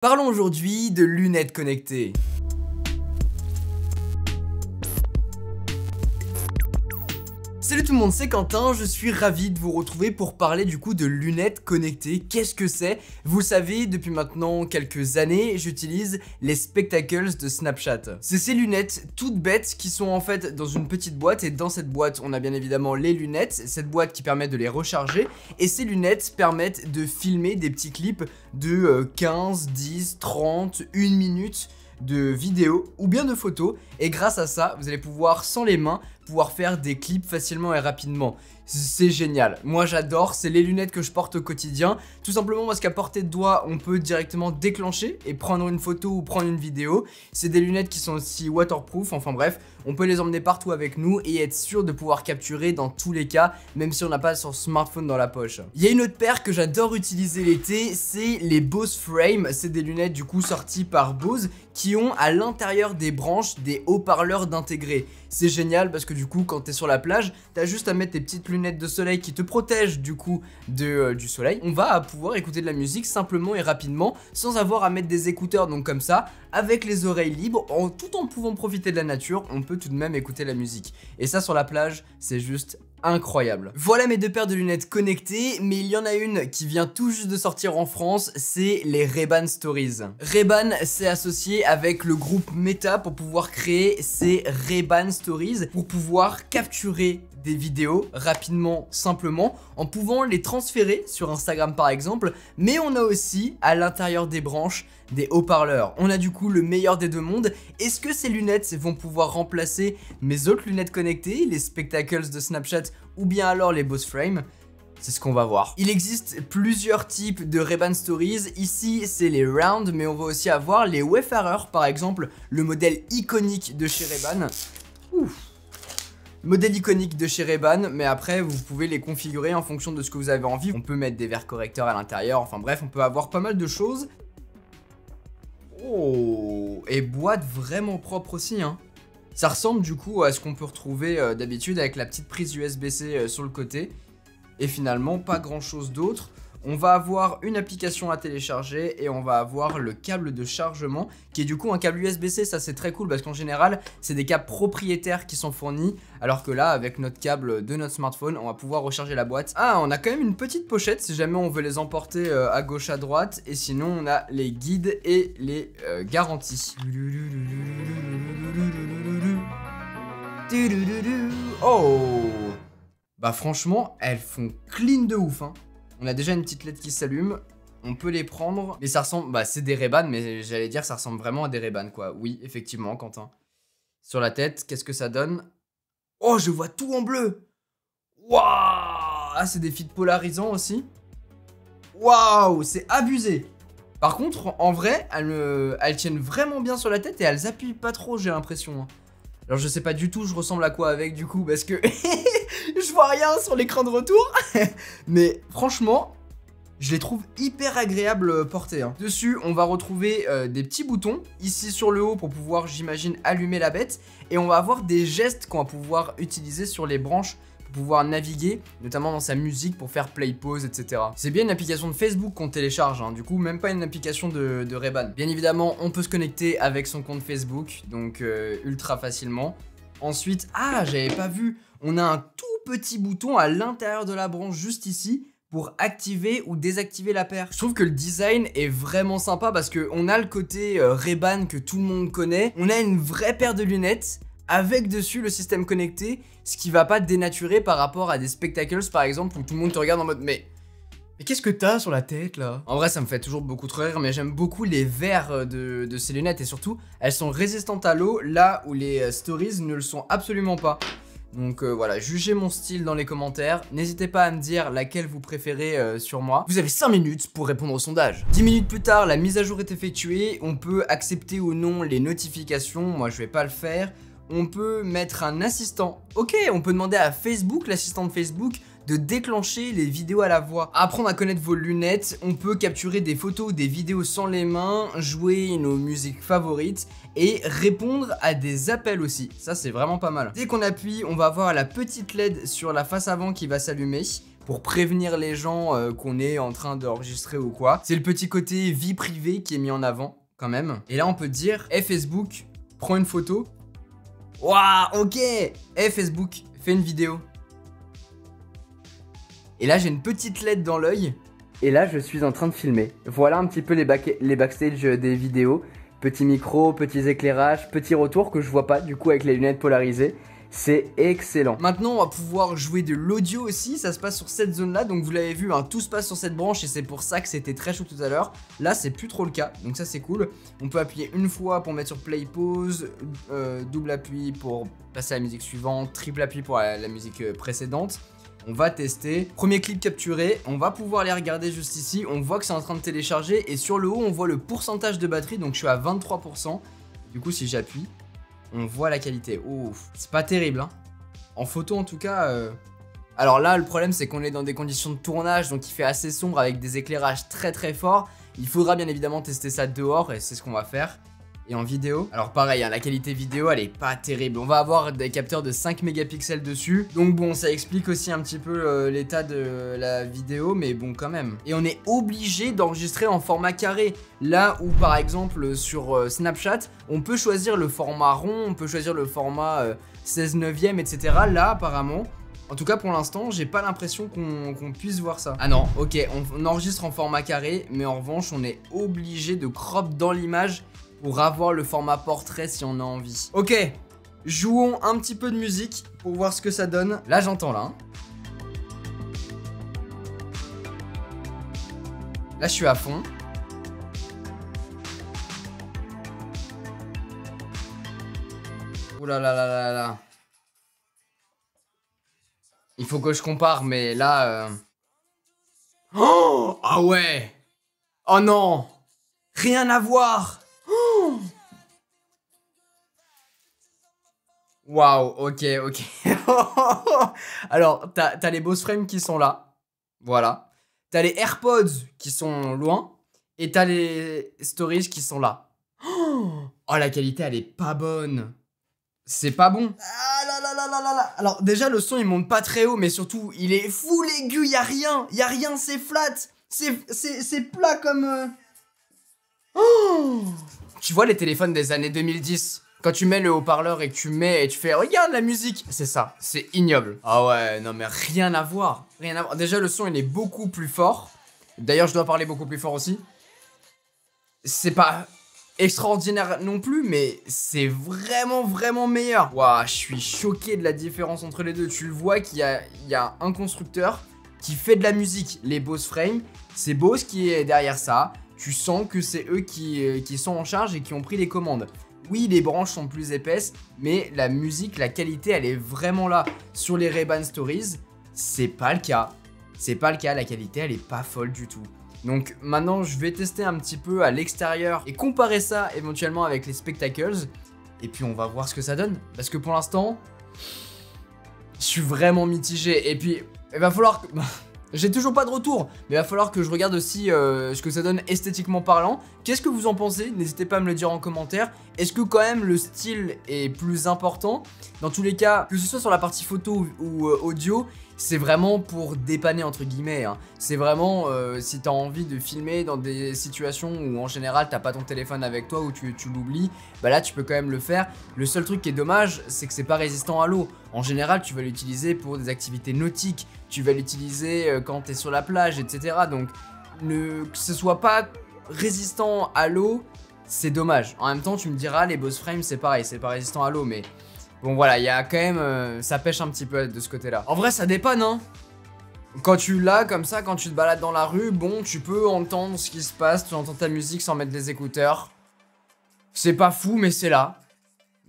Parlons aujourd'hui de lunettes connectées. Salut tout le monde, c'est Quentin, je suis ravi de vous retrouver pour parler du coup de lunettes connectées. Qu'est-ce que c'est? Vous le savez, depuis maintenant quelques années, j'utilise les spectacles de Snapchat. C'est ces lunettes toutes bêtes qui sont en fait dans une petite boîte, et dans cette boîte, on a bien évidemment les lunettes, cette boîte qui permet de les recharger, et ces lunettes permettent de filmer des petits clips de 15, 10, 30, 1 minute de vidéos ou bien de photos, et grâce à ça, vous allez pouvoir, sans les mains, pouvoir faire des clips facilement et rapidement. C'est génial, moi j'adore, c'est les lunettes que je porte au quotidien, tout simplement parce qu'à portée de doigt, on peut directement déclencher et prendre une photo ou prendre une vidéo. C'est des lunettes qui sont aussi waterproof, enfin bref, on peut les emmener partout avec nous et être sûr de pouvoir capturer dans tous les cas, même si on n'a pas son smartphone dans la poche. Il y a une autre paire que j'adore utiliser l'été, c'est les Bose Frame. C'est des lunettes du coup sorties par Bose qui ont à l'intérieur des branches des haut-parleurs d'intégrer. C'est génial parce que du coup quand t'es sur la plage, t'as juste à mettre tes petites lunettes de soleil qui te protègent du coup du soleil. On va pouvoir écouter de la musique simplement et rapidement sans avoir à mettre des écouteurs, donc comme ça, avec les oreilles libres, tout en pouvant profiter de la nature, on peut tout de même écouter la musique. Et ça sur la plage, c'est juste incroyable. Voilà mes deux paires de lunettes connectées, mais il y en a une qui vient tout juste de sortir en France, c'est les Ray-Ban Stories. Ray-Ban s'est associé avec le groupe Meta pour pouvoir créer ces Ray-Ban Stories, pour pouvoir capturer des vidéos rapidement, simplement, en pouvant les transférer sur Instagram par exemple, mais on a aussi à l'intérieur des branches des haut-parleurs. On a du coup le meilleur des deux mondes. Est-ce que ces lunettes vont pouvoir remplacer mes autres lunettes connectées, les spectacles de Snapchat ou bien alors les Bose Frame? C'est ce qu'on va voir. Il existe plusieurs types de Ray-Ban Stories. Ici, c'est les round, mais on va aussi avoir les Wayfarer, par exemple, le modèle iconique de chez Ray-Ban. Ouf. Modèle iconique de chez Ray-Ban, mais après vous pouvez les configurer en fonction de ce que vous avez envie. On peut mettre des verres correcteurs à l'intérieur, enfin bref, on peut avoir pas mal de choses. Oh, et boîte vraiment propre aussi, hein. Ça ressemble du coup à ce qu'on peut retrouver d'habitude avec la petite prise USB-C sur le côté. Et finalement, pas grand chose d'autre. On va avoir une application à télécharger et on va avoir le câble de chargement qui est du coup un câble USB-C. Ça c'est très cool parce qu'en général c'est des câbles propriétaires qui sont fournis, alors que là avec notre câble de notre smartphone on va pouvoir recharger la boîte. Ah, on a quand même une petite pochette si jamais on veut les emporter à gauche à droite, et sinon on a les guides et les garanties. Oh, bah franchement elles font clean de ouf, hein. On a déjà une petite LED qui s'allume, on peut les prendre, mais ça ressemble, bah c'est des Ray-Ban, mais j'allais dire ça ressemble vraiment à des Ray-Ban quoi. Oui, effectivement, Quentin. Sur la tête, qu'est-ce que ça donne? Oh, je vois tout en bleu. Waouh. Ah, c'est des fils polarisants aussi. Waouh, c'est abusé. Par contre, en vrai, elles tiennent vraiment bien sur la tête et elles appuient pas trop, j'ai l'impression. Alors je sais pas du tout, je ressemble à quoi avec du coup, parce que je vois rien sur l'écran de retour. Mais franchement, je les trouve hyper agréables portées, hein. Dessus, on va retrouver des petits boutons ici sur le haut pour pouvoir, j'imagine, allumer la bête. Et on va avoir des gestes qu'on va pouvoir utiliser sur les branches pour pouvoir naviguer, notamment dans sa musique pour faire play, pause, etc. C'est bien une application de Facebook qu'on télécharge, hein. Du coup même pas une application de Ray-Ban. Bien évidemment, on peut se connecter avec son compte Facebook, donc ultra facilement. Ensuite, ah, j'avais pas vu, on a un tout petit bouton à l'intérieur de la branche juste ici pour activer ou désactiver la paire. Je trouve que le design est vraiment sympa parce qu'on a le côté Ray-Ban que tout le monde connaît, on a une vraie paire de lunettes avec dessus le système connecté, ce qui va pas dénaturer par rapport à des spectacles par exemple où tout le monde te regarde en mode mais qu'est-ce que t'as sur la tête là? En vrai ça me fait toujours beaucoup trop rire, mais j'aime beaucoup les verres de ces lunettes et surtout elles sont résistantes à l'eau là où les stories ne le sont absolument pas. Donc voilà, jugez mon style dans les commentaires. N'hésitez pas à me dire laquelle vous préférez sur moi. Vous avez 5 minutes pour répondre au sondage. 10 minutes plus tard, la mise à jour est effectuée. On peut accepter ou non les notifications. Moi je vais pas le faire. On peut mettre un assistant. Ok, on peut demander à Facebook, l'assistant de Facebook, de déclencher les vidéos à la voix. Apprendre à connaître vos lunettes, on peut capturer des photos ou des vidéos sans les mains, jouer nos musiques favorites et répondre à des appels aussi. Ça c'est vraiment pas mal. Dès qu'on appuie, on va avoir la petite LED sur la face avant qui va s'allumer pour prévenir les gens qu'on est en train d'enregistrer ou quoi. C'est le petit côté vie privée qui est mis en avant quand même. Et là on peut dire hey Facebook, prends une photo. Waouh, ok. Hey Facebook, fais une vidéo. Et là j'ai une petite LED dans l'œil. Et là je suis en train de filmer. Voilà un petit peu les backstage des vidéos. Petit micro, petits éclairages, petit retour que je vois pas du coup avec les lunettes polarisées. C'est excellent. Maintenant, on va pouvoir jouer de l'audio aussi. Ça se passe sur cette zone-là. Donc, vous l'avez vu, hein, tout se passe sur cette branche et c'est pour ça que c'était très chaud tout à l'heure. Là, c'est plus trop le cas. Donc, ça, c'est cool. On peut appuyer une fois pour mettre sur play, pause, double appui pour passer à la musique suivante, triple appui pour la musique précédente. On va tester. Premier clip capturé. On va pouvoir les regarder juste ici. On voit que c'est en train de télécharger. Et sur le haut, on voit le pourcentage de batterie. Donc, je suis à 23%. Du coup, si j'appuie, on voit la qualité. Ouf, c'est pas terrible, hein. En photo, en tout cas. Alors là, le problème, c'est qu'on est dans des conditions de tournage, donc il fait assez sombre avec des éclairages très très forts. Il faudra bien évidemment tester ça dehors, et c'est ce qu'on va faire. Et en vidéo, alors pareil, hein, la qualité vidéo, elle est pas terrible. On va avoir des capteurs de 5 mégapixels dessus. Donc bon, ça explique aussi un petit peu l'état de la vidéo, mais bon quand même. Et on est obligé d'enregistrer en format carré. Là où par exemple sur Snapchat, on peut choisir le format rond, on peut choisir le format 16/9, etc. Là apparemment, en tout cas pour l'instant, j'ai pas l'impression qu'on puisse voir ça. Ah non, ok, on enregistre en format carré, mais en revanche, on est obligé de crop dans l'image pour avoir le format portrait si on a envie. Ok, jouons un petit peu de musique pour voir ce que ça donne. Là, j'entends là. Hein. Là, je suis à fond. Ouh là là là là là. Il faut que je compare, mais là... Oh, ah ouais. Oh non. Rien à voir. Waouh, ok, ok. Alors, t'as les Bose Frames qui sont là. Voilà. T'as les AirPods qui sont loin. Et t'as les Stories qui sont là. Oh, la qualité, elle est pas bonne. C'est pas bon. Ah là là là là là là. Alors, déjà, le son, il monte pas très haut, mais surtout, il est full aigu. Y'a rien. Y'a rien, c'est flat. C'est plat comme... Oh. Tu vois les téléphones des années 2010, quand tu mets le haut-parleur et que tu mets et tu fais regarde la musique, c'est ça, c'est ignoble. Ah ouais, non mais rien à voir, rien à voir. Déjà le son il est beaucoup plus fort. D'ailleurs je dois parler beaucoup plus fort aussi. C'est pas extraordinaire non plus, mais c'est vraiment vraiment meilleur. Waouh, je suis choqué de la différence entre les deux. Tu le vois qu'il y a un constructeur qui fait de la musique, les Bose Frames. C'est Bose qui est derrière ça. Tu sens que c'est eux qui sont en charge et qui ont pris les commandes. Oui, les branches sont plus épaisses, mais la musique, la qualité, elle est vraiment là. Sur les Ray-Ban Stories, c'est pas le cas. C'est pas le cas, la qualité, elle est pas folle du tout. Donc maintenant, je vais tester un petit peu à l'extérieur et comparer ça éventuellement avec les Spectacles. Et puis on va voir ce que ça donne. Parce que pour l'instant, je suis vraiment mitigé. Et puis, il va falloir que... J'ai toujours pas de retour, mais il va falloir que je regarde aussi ce que ça donne esthétiquement parlant. Qu'est-ce que vous en pensez? N'hésitez pas à me le dire en commentaire. Est-ce que quand même le style est plus important? Dans tous les cas, que ce soit sur la partie photo ou audio, c'est vraiment pour dépanner entre guillemets. Hein. C'est vraiment si t'as envie de filmer dans des situations où en général t'as pas ton téléphone avec toi ou tu l'oublies, bah là tu peux quand même le faire. Le seul truc qui est dommage, c'est que c'est pas résistant à l'eau. En général, tu vas l'utiliser pour des activités nautiques, tu vas l'utiliser quand t'es sur la plage, etc. Donc que ce soit pas résistant à l'eau, c'est dommage. En même temps, tu me diras, les Bose Frames c'est pareil, c'est pas résistant à l'eau, mais bon voilà, il y a quand même, ça pêche un petit peu de ce côté-là. En vrai, ça dépanne, hein. Quand tu l'as comme ça, quand tu te balades dans la rue, bon, tu peux entendre ce qui se passe, tu entends ta musique sans mettre des écouteurs. C'est pas fou, mais c'est là.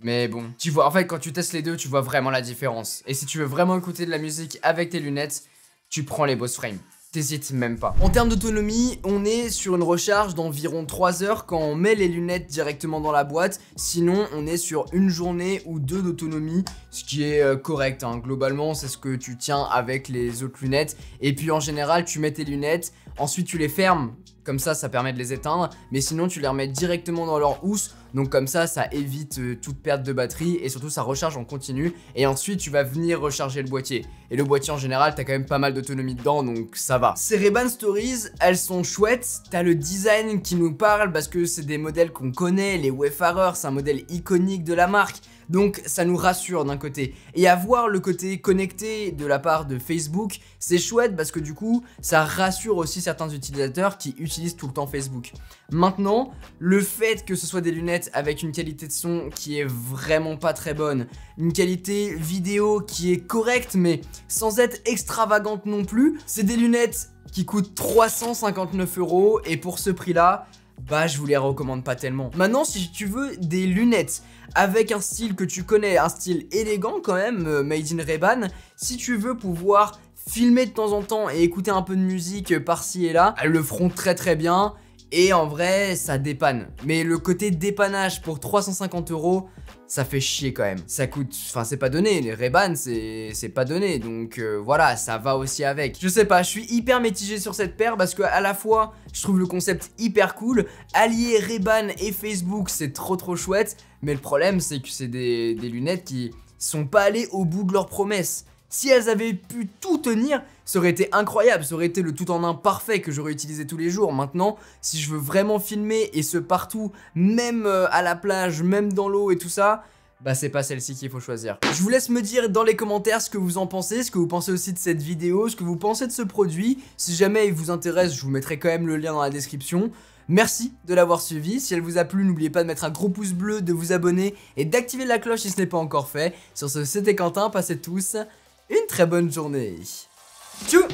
Mais bon, tu vois, en fait, quand tu testes les deux, tu vois vraiment la différence. Et si tu veux vraiment écouter de la musique avec tes lunettes, tu prends les Bose Frames. T'hésites même pas. En termes d'autonomie, on est sur une recharge d'environ 3 heures quand on met les lunettes directement dans la boîte. Sinon, on est sur une journée ou 2 d'autonomie, ce qui est correct. Hein. Globalement, c'est ce que tu tiens avec les autres lunettes. Et puis en général, tu mets tes lunettes, ensuite tu les fermes comme ça permet de les éteindre, mais sinon tu les remets directement dans leur housse, donc comme ça évite toute perte de batterie et surtout ça recharge en continu et ensuite tu vas venir recharger le boîtier. Et le boîtier en général t'as quand même pas mal d'autonomie dedans donc ça va. Ces Ray-Ban Stories, elles sont chouettes, t'as le design qui nous parle parce que c'est des modèles qu'on connaît, les Wayfarer, c'est un modèle iconique de la marque. Donc ça nous rassure d'un côté. Et avoir le côté connecté de la part de Facebook, c'est chouette parce que du coup, ça rassure aussi certains utilisateurs qui utilisent tout le temps Facebook. Maintenant, le fait que ce soit des lunettes avec une qualité de son qui est vraiment pas très bonne, une qualité vidéo qui est correcte mais sans être extravagante non plus, c'est des lunettes qui coûtent 359 € et pour ce prix-là, bah je vous les recommande pas tellement. Maintenant si tu veux des lunettes avec un style que tu connais, un style élégant quand même, made in Ray-Ban, si tu veux pouvoir filmer de temps en temps et écouter un peu de musique par-ci et là, elles le feront très bien et en vrai ça dépanne. Mais le côté dépannage pour 350 €, ça fait chier quand même. Ça coûte, enfin c'est pas donné, les Ray-Ban c'est pas donné, donc voilà, ça va aussi avec. Je sais pas, je suis hyper mitigé sur cette paire parce que à la fois, je trouve le concept hyper cool, allier Ray-Ban et Facebook, c'est trop chouette, mais le problème c'est que c'est des lunettes qui sont pas allées au bout de leurs promesses. Si elles avaient pu tout tenir, ça aurait été incroyable, ça aurait été le tout en un parfait que j'aurais utilisé tous les jours. Maintenant, si je veux vraiment filmer et ce partout, même à la plage, même dans l'eau et tout ça, bah c'est pas celle-ci qu'il faut choisir. Je vous laisse me dire dans les commentaires ce que vous en pensez, ce que vous pensez aussi de cette vidéo, ce que vous pensez de ce produit. Si jamais il vous intéresse, je vous mettrai quand même le lien dans la description. Merci de l'avoir suivi, si elle vous a plu n'oubliez pas de mettre un gros pouce bleu, de vous abonner et d'activer la cloche si ce n'est pas encore fait. Sur ce, c'était Quentin, passez tous une très bonne journée. Tchou!